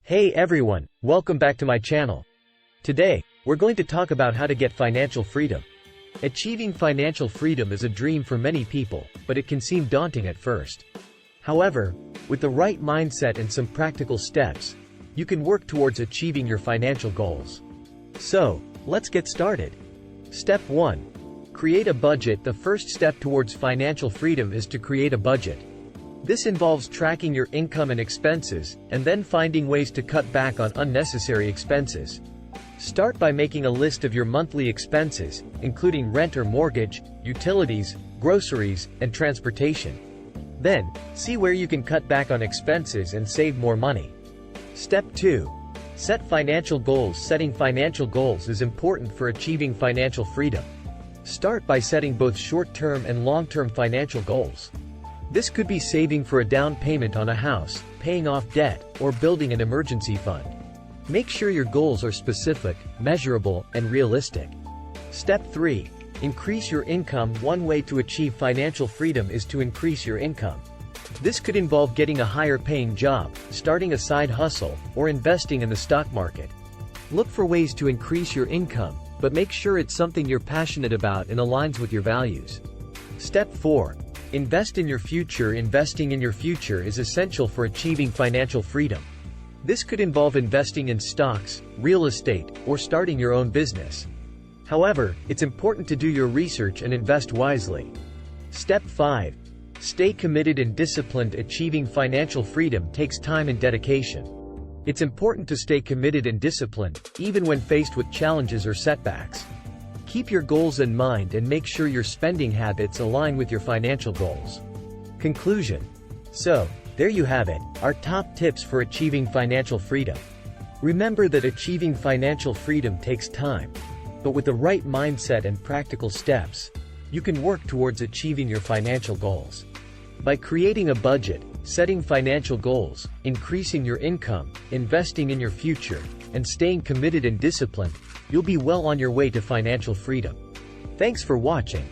Hey everyone, welcome back to my channel. Today, we're going to talk about how to get financial freedom. Achieving financial freedom is a dream for many people, but it can seem daunting at first. However, with the right mindset and some practical steps, you can work towards achieving your financial goals. So, let's get started. Step 1. Create a budget. The first step towards financial freedom is to create a budget. This involves tracking your income and expenses, and then finding ways to cut back on unnecessary expenses. Start by making a list of your monthly expenses, including rent or mortgage, utilities, groceries, and transportation. Then, see where you can cut back on expenses and save more money. Step 2. Set financial goals. Setting financial goals is important for achieving financial freedom. Start by setting both short-term and long-term financial goals. This could be saving for a down payment on a house, paying off debt, or building an emergency fund. Make sure your goals are specific, measurable, and realistic. Step 3. Increase your income. One way to achieve financial freedom is to increase your income. This could involve getting a higher paying job, starting a side hustle, or investing in the stock market. Look for ways to increase your income, but make sure it's something you're passionate about and aligns with your values. Step 4. Invest in your future. Investing in your future is essential for achieving financial freedom. This could involve investing in stocks, real estate, or starting your own business. However, it's important to do your research and invest wisely. Step 5. Stay committed and disciplined. Achieving financial freedom takes time and dedication. It's important to stay committed and disciplined, even when faced with challenges or setbacks. Keep your goals in mind and make sure your spending habits align with your financial goals. Conclusion. So, there you have it, our top tips for achieving financial freedom. Remember that achieving financial freedom takes time, but with the right mindset and practical steps, you can work towards achieving your financial goals. By creating a budget, setting financial goals, increasing your income, investing in your future, and staying committed and disciplined, you'll be well on your way to financial freedom. Thanks for watching.